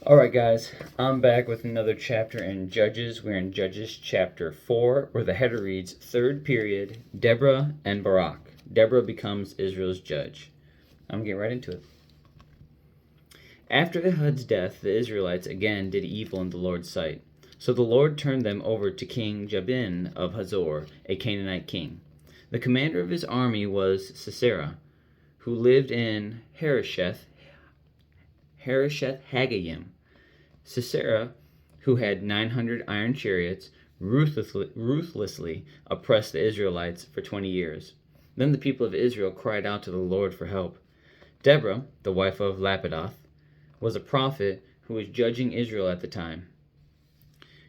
Alright, guys, I'm back with another chapter in Judges. We're in Judges chapter 4, where the header reads, Third period, Deborah and Barak. Deborah becomes Israel's judge. I'm going to get right into it. After Ehud's death, the Israelites again did evil in the Lord's sight. So the Lord turned them over to King Jabin of Hazor, a Canaanite king. The commander of his army was Sisera, who lived in Harosheth Haggayim. Sisera, who had 900 iron chariots, ruthlessly oppressed the Israelites for 20 years. Then the people of Israel cried out to the Lord for help. Deborah, the wife of Lapidoth, was a prophet who was judging Israel at the time.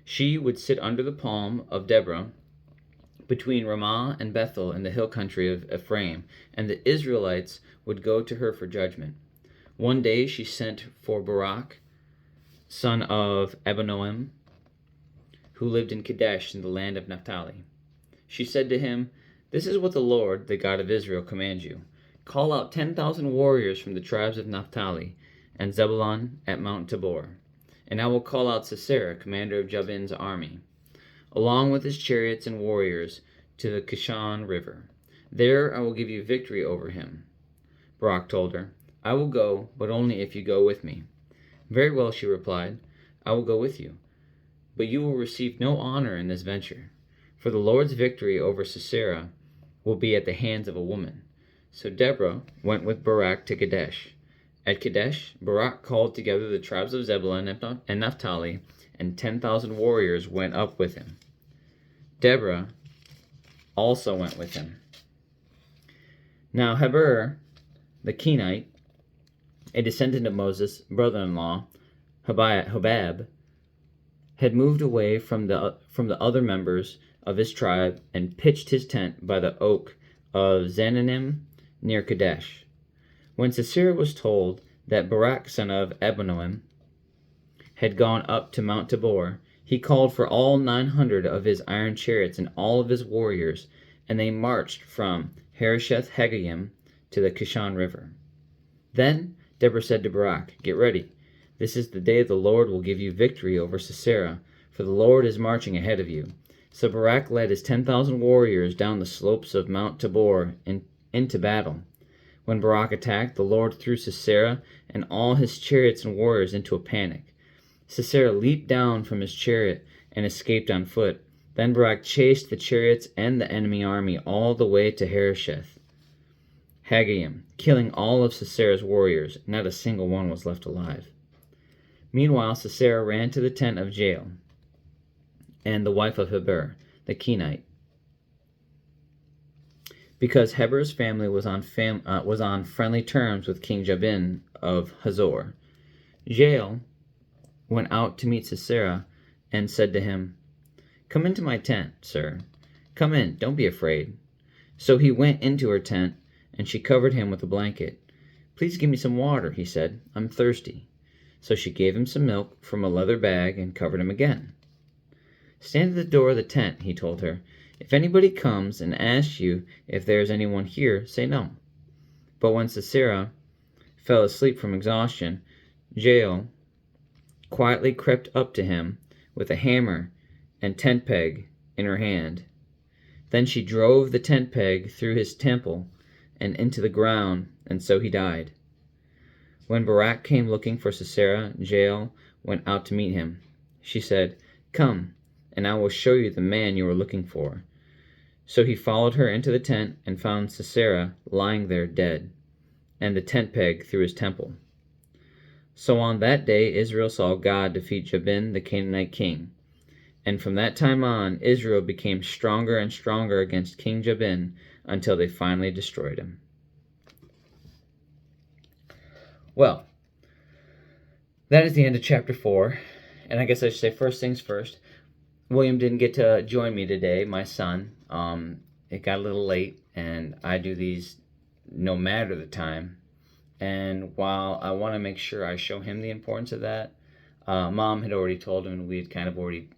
She would sit under the palm of Deborah between Ramah and Bethel in the hill country of Ephraim, and the Israelites would go to her for judgment. One day she sent for Barak, son of Abinoam, who lived in Kadesh in the land of Naphtali. She said to him, "This is what the Lord, the God of Israel, commands you. Call out 10,000 warriors from the tribes of Naphtali and Zebulun at Mount Tabor, and I will call out Sisera, commander of Jabin's army, along with his chariots and warriors, to the Kishon River. There I will give you victory over him." Barak told her, "I will go, but only if you go with me." "Very well," she replied, "I will go with you. But you will receive no honor in this venture, for the Lord's victory over Sisera will be at the hands of a woman." So Deborah went with Barak to Kadesh. At Kadesh, Barak called together the tribes of Zebulun and Naphtali, and 10,000 warriors went up with him. Deborah also went with him. Now Heber, the Kenite, a descendant of Moses' brother-in-law, Hobab, had moved away from the other members of his tribe and pitched his tent by the oak of Zananim near Kadesh. When Sisera was told that Barak, son of Abinoam, had gone up to Mount Tabor, he called for all 900 of his iron chariots and all of his warriors, and they marched from Harosheth Haggayim to the Kishon River. Then Deborah said to Barak, "Get ready. This is the day the Lord will give you victory over Sisera, for the Lord is marching ahead of you." So Barak led his 10,000 warriors down the slopes of Mount Tabor into battle. When Barak attacked, the Lord threw Sisera and all his chariots and warriors into a panic. Sisera leaped down from his chariot and escaped on foot. Then Barak chased the chariots and the enemy army all the way to Harosheth Haggayim, killing all of Sisera's warriors. Not a single one was left alive. Meanwhile, Sisera ran to the tent of Jael and the wife of Heber, the Kenite, because Heber's family was on friendly terms with King Jabin of Hazor. Jael went out to meet Sisera and said to him, "Come into my tent, sir. Come in, don't be afraid." So he went into her tent, and she covered him with a blanket. "Please give me some water," he said. "I'm thirsty." So she gave him some milk from a leather bag and covered him again. "Stand at the door of the tent," he told her. "If anybody comes and asks you if there is anyone here, say no." But when Sisera fell asleep from exhaustion, Jael quietly crept up to him with a hammer and tent peg in her hand. Then she drove the tent peg through his temple and into the ground, and so he died. When Barak came looking for Sisera, Jael went out to meet him. She said, "Come, and I will show you the man you are looking for." So he followed her into the tent and found Sisera lying there dead, and the tent peg through his temple. So on that day Israel saw God defeat Jabin the Canaanite king. And from that time on, Israel became stronger and stronger against King Jabin until they finally destroyed him. Well, that is the end of chapter 4. And I guess I should say first things first. William didn't get to join me today, my son. It got a little late, and I do these no matter the time. And while I want to make sure I show him the importance of that, Mom had already told him, and we had kind of already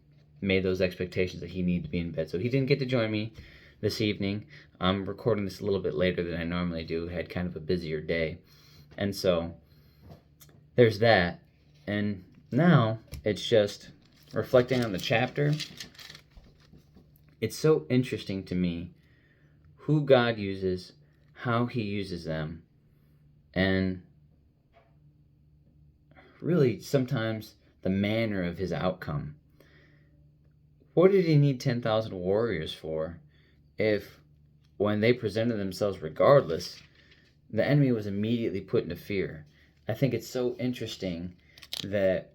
made those expectations that he needed to be in bed. So he didn't get to join me this evening. I'm recording this a little bit later than I normally do. Had kind of a busier day. And so there's that. And now it's just reflecting on the chapter. It's so interesting to me who God uses, how he uses them, and really sometimes the manner of his outcome. What did he need 10,000 warriors for if, when they presented themselves regardless, the enemy was immediately put into fear? I think it's so interesting that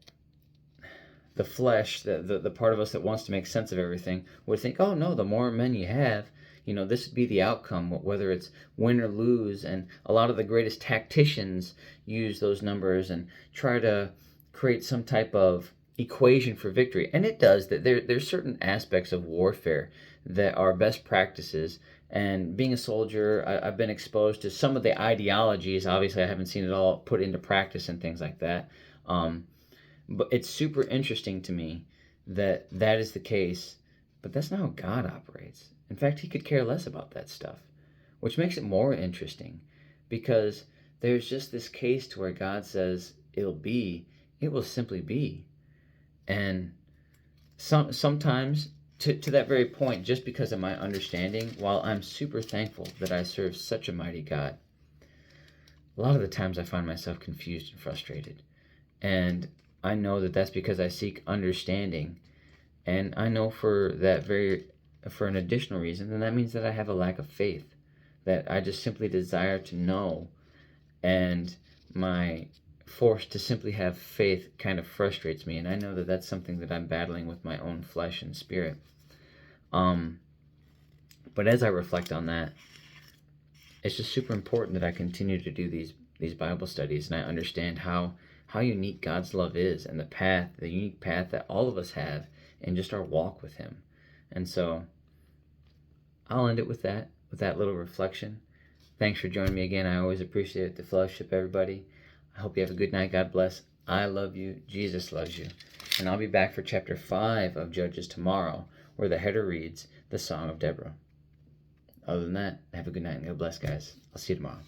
the flesh, the part of us that wants to make sense of everything, would think, oh no, the more men you have, this would be the outcome, whether it's win or lose. And a lot of the greatest tacticians use those numbers and try to create some type of equation for victory. And it does. That there's certain aspects of warfare that are best practices. And being a soldier, I've been exposed to some of the ideologies. Obviously, I haven't seen it all put into practice and things like that. But it's super interesting to me that that is the case, but that's not how God operates. In fact, he could care less about that stuff, which makes it more interesting because there's just this case to where God says it'll be, it will simply be. And sometimes to that very point, just because of my understanding, while I'm super thankful that I serve such a mighty God, a lot of the times I find myself confused and frustrated. And I know that that's because I seek understanding. And I know for an additional reason, and that means that I have a lack of faith, that I just simply desire to know, and my force to simply have faith kind of frustrates me. And I know that that's something that I'm battling with my own flesh and spirit. But as I reflect on that, it's just super important that I continue to do these Bible studies, and I understand how unique God's love is, and the unique path that all of us have in just our walk with him. And so I'll end it with that little reflection. Thanks for joining me again. I always appreciate the fellowship, everybody. I hope you have a good night. God bless. I love you. Jesus loves you. And I'll be back for chapter 5 of Judges tomorrow, where the header reads the Song of Deborah. Other than that, have a good night and God bless, guys. I'll see you tomorrow.